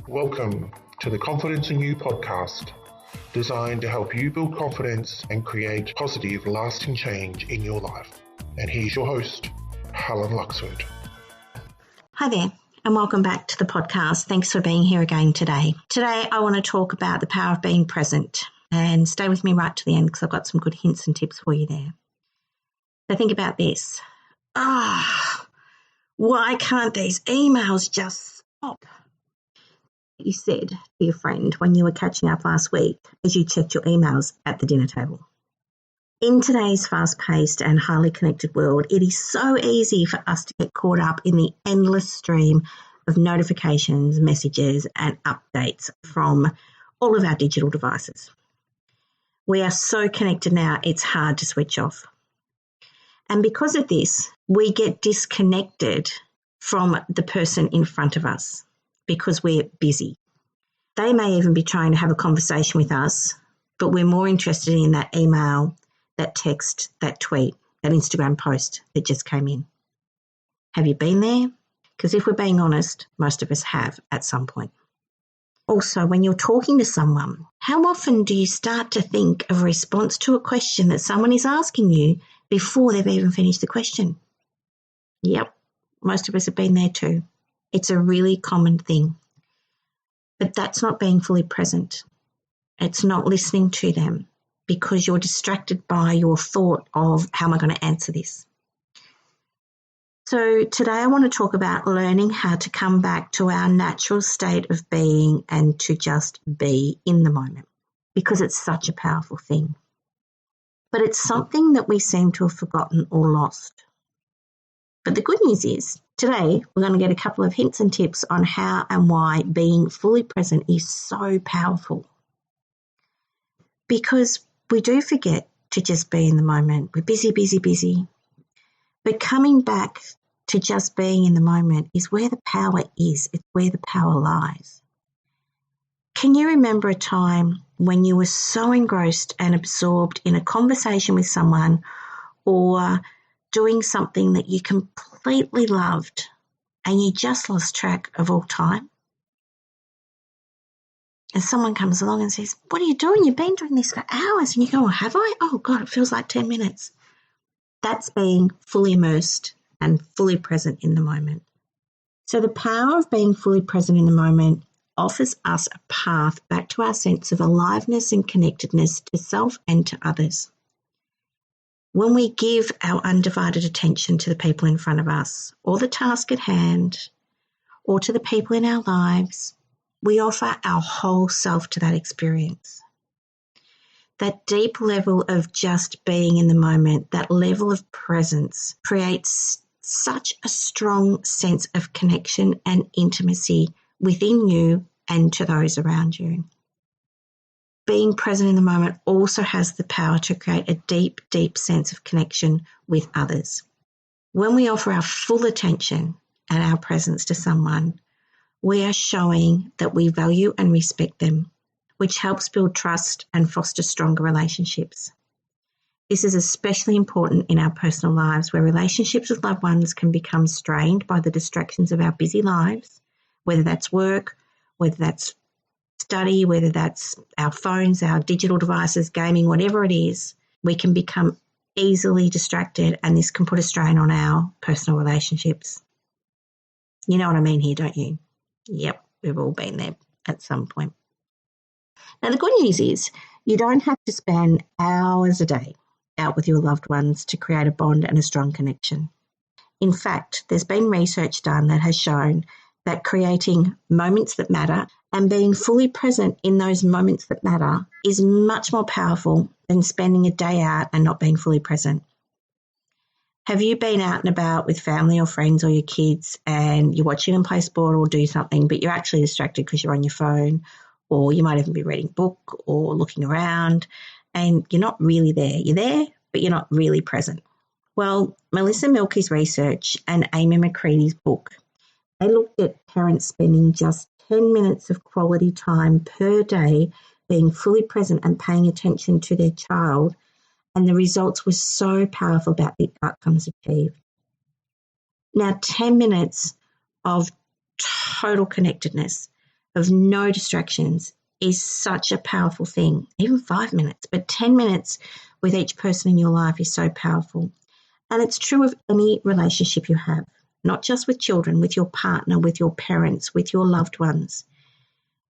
Welcome to the Confidence in You podcast, designed to help you build confidence and create positive, lasting change in your life. And here's your host, Helen Luxford. Hi there, and welcome back to the podcast. Thanks for being here again today. Today, I want to talk about the power of being present, and stay with me right to the end because I've got some good hints and tips for you there. So think about this. Why can't these emails just stop? You said to your friend when you were catching up last week as you checked your emails at the dinner table. In today's fast-paced and highly connected world, it is so easy for us to get caught up in the endless stream of notifications, messages, and updates from all of our digital devices. We are so connected now, it's hard to switch off. And because of this, we get disconnected from the person in front of us because we're busy. They may even be trying to have a conversation with us, but we're more interested in that email, that text, that tweet, that Instagram post that just came in. Have you been there? Because if we're being honest, most of us have at some point. Also, when you're talking to someone, how often do you start to think of a response to a question that someone is asking you before they've even finished the question? Yep, most of us have been there too. It's a really common thing. But that's not being fully present. It's not listening to them because you're distracted by your thought of how am I going to answer this? So today I want to talk about learning how to come back to our natural state of being and to just be in the moment because it's such a powerful thing. But it's something that we seem to have forgotten or lost. But the good news is today we're going to get a couple of hints and tips on how and why being fully present is so powerful. Because we do forget to just be in the moment. We're busy. But coming back to just being in the moment is where the power is. It's where the power lies. Can you remember a time when you were so engrossed and absorbed in a conversation with someone or doing something that you completely loved and you just lost track of all time? And someone comes along and says, "What are you doing? You've been doing this for hours." And you go, "Oh, have I? Oh, God, it feels like 10 minutes. That's being fully immersed and fully present in the moment. So the power of being fully present in the moment offers us a path back to our sense of aliveness and connectedness to self and to others. When we give our undivided attention to the people in front of us or the task at hand or to the people in our lives, we offer our whole self to that experience. That deep level of just being in the moment, that level of presence creates such a strong sense of connection and intimacy within you and to those around you. Being present in the moment also has the power to create a deep, deep sense of connection with others. When we offer our full attention and our presence to someone, we are showing that we value and respect them, which helps build trust and foster stronger relationships. This is especially important in our personal lives where relationships with loved ones can become strained by the distractions of our busy lives, whether that's work, whether that's study, whether that's our phones, our digital devices, gaming, whatever it is. We can become easily distracted and this can put a strain on our personal relationships. You know what I mean here, don't you? Yep, we've all been there at some point. Now, the good news is you don't have to spend hours a day out with your loved ones to create a bond and a strong connection. In fact, there's been research done that has shown that creating moments that matter and being fully present in those moments that matter is much more powerful than spending a day out and not being fully present. Have you been out and about with family or friends or your kids and you're watching them play sport or do something, but you're actually distracted because you're on your phone, or you might even be reading a book or looking around and you're not really there. You're there, but you're not really present. Well, Melissa Milkey's research and Amy McCready's book, they looked at parents spending just 10 minutes of quality time per day being fully present and paying attention to their child, and the results were so powerful about the outcomes achieved. Now, 10 minutes of total connectedness, of no distractions is such a powerful thing. Even 5 minutes, but 10 minutes with each person in your life is so powerful. And it's true of any relationship you have, not just with children, with your partner, with your parents, with your loved ones.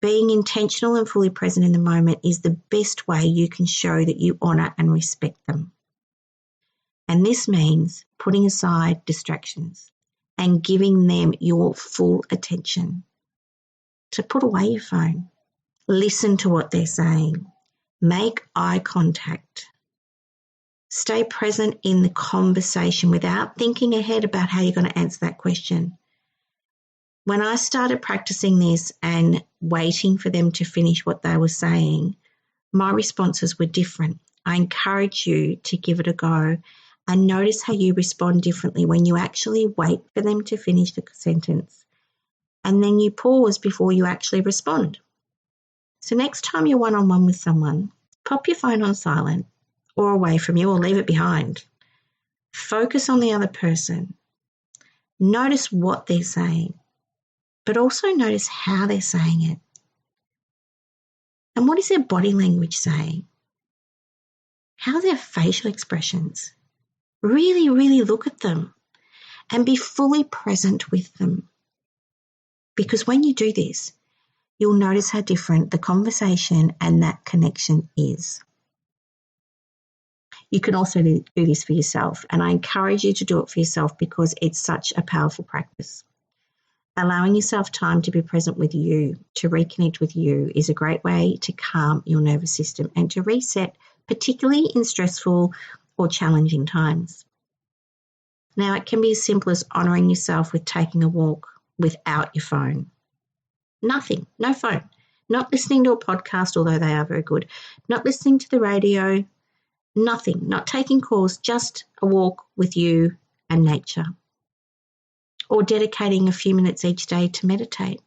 Being intentional and fully present in the moment is the best way you can show that you honour and respect them. And this means putting aside distractions and giving them your full attention. So put away your phone. Listen to what they're saying. Make eye contact. Stay present in the conversation without thinking ahead about how you're going to answer that question. When I started practicing this and waiting for them to finish what they were saying, my responses were different. I encourage you to give it a go and notice how you respond differently when you actually wait for them to finish the sentence and then you pause before you actually respond. So next time you're one-on-one with someone, pop your phone on silent or away from you or leave it behind. Focus on the other person. Notice what they're saying, but also notice how they're saying it. And what is their body language saying? How are their facial expressions? Really, really look at them and be fully present with them. Because when you do this, you'll notice how different the conversation and that connection is. You can also do this for yourself, and I encourage you to do it for yourself because it's such a powerful practice. Allowing yourself time to be present with you, to reconnect with you, is a great way to calm your nervous system and to reset, particularly in stressful or challenging times. Now, it can be as simple as honouring yourself with taking a walk without your phone. Nothing, no phone. Not listening to a podcast, although they are very good. Not listening to the radio. Nothing, not taking calls, just a walk with you and nature. Or dedicating a few minutes each day to meditate.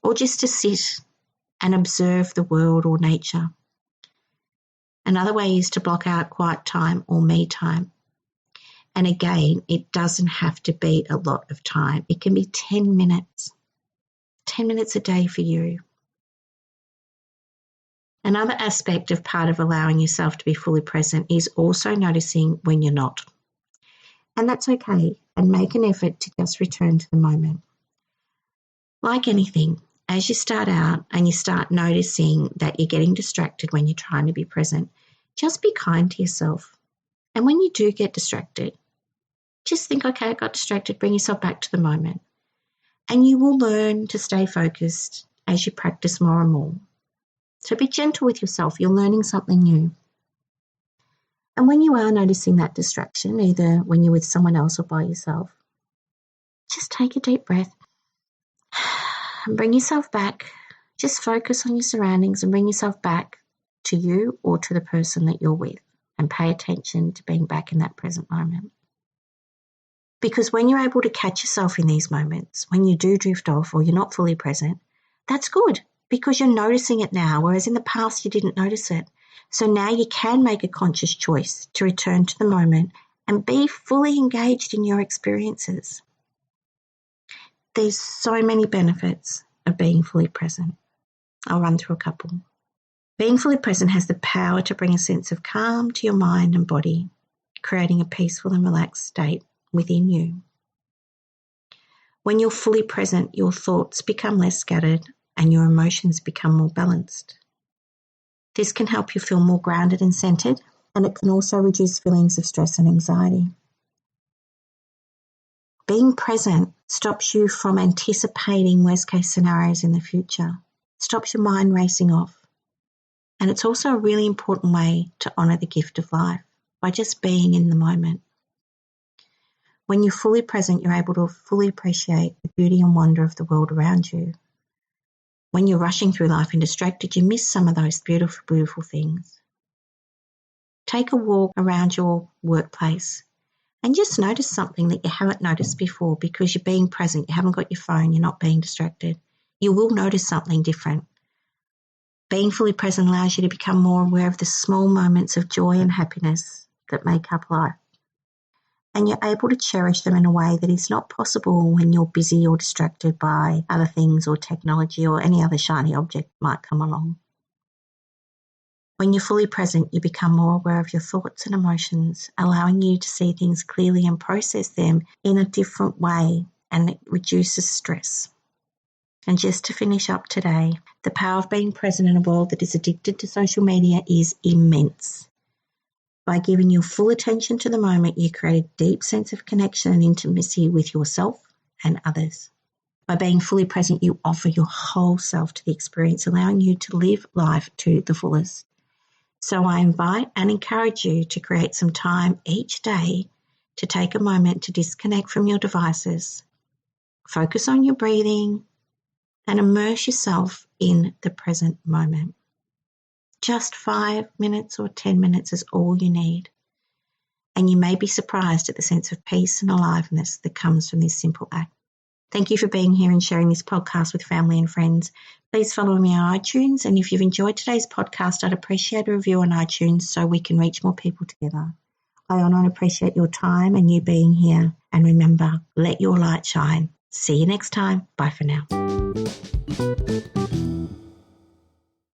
Or just to sit and observe the world or nature. Another way is to block out quiet time or me time. And again, it doesn't have to be a lot of time. It can be 10 minutes. 10 minutes a day for you. Another aspect of part of allowing yourself to be fully present is also noticing when you're not. And that's okay, and make an effort to just return to the moment. Like anything, as you start out and you start noticing that you're getting distracted when you're trying to be present, just be kind to yourself. And when you do get distracted, just think, okay, I got distracted, bring yourself back to the moment. And you will learn to stay focused as you practice more and more. So be gentle with yourself. You're learning something new. And when you are noticing that distraction, either when you're with someone else or by yourself, just take a deep breath and bring yourself back. Just focus on your surroundings and bring yourself back to you or to the person that you're with and pay attention to being back in that present moment. Because when you're able to catch yourself in these moments, when you do drift off or you're not fully present, that's good because you're noticing it now, whereas in the past you didn't notice it. So now you can make a conscious choice to return to the moment and be fully engaged in your experiences. There's so many benefits of being fully present. I'll run through a couple. Being fully present has the power to bring a sense of calm to your mind and body, creating a peaceful and relaxed state within you. When you're fully present, your thoughts become less scattered and your emotions become more balanced. This can help you feel more grounded and centered, and it can also reduce feelings of stress and anxiety. Being present stops you from anticipating worst-case scenarios in the future, stops your mind racing off. And it's also a really important way to honour the gift of life by just being in the moment. When you're fully present, you're able to fully appreciate the beauty and wonder of the world around you. When you're rushing through life and distracted, you miss some of those beautiful, beautiful things. Take a walk around your workplace and just notice something that you haven't noticed before because you're being present. You haven't got your phone. You're not being distracted. You will notice something different. Being fully present allows you to become more aware of the small moments of joy and happiness that make up life. and you're able to cherish them in a way that is not possible when you're busy or distracted by other things or technology or any other shiny object might come along. When you're fully present, you become more aware of your thoughts and emotions, allowing you to see things clearly and process them in a different way, and it reduces stress. And just to finish up today, the power of being present in a world that is addicted to social media is immense. By giving your full attention to the moment, you create a deep sense of connection and intimacy with yourself and others. By being fully present, you offer your whole self to the experience, allowing you to live life to the fullest. So I invite and encourage you to create some time each day to take a moment to disconnect from your devices, focus on your breathing, and immerse yourself in the present moment. Just 5 minutes or 10 minutes is all you need. And you may be surprised at the sense of peace and aliveness that comes from this simple act. Thank you for being here and sharing this podcast with family and friends. Please follow me on iTunes. And if you've enjoyed today's podcast, I'd appreciate a review on iTunes so we can reach more people together. I honour and appreciate your time and you being here. And remember, let your light shine. See you next time. Bye for now.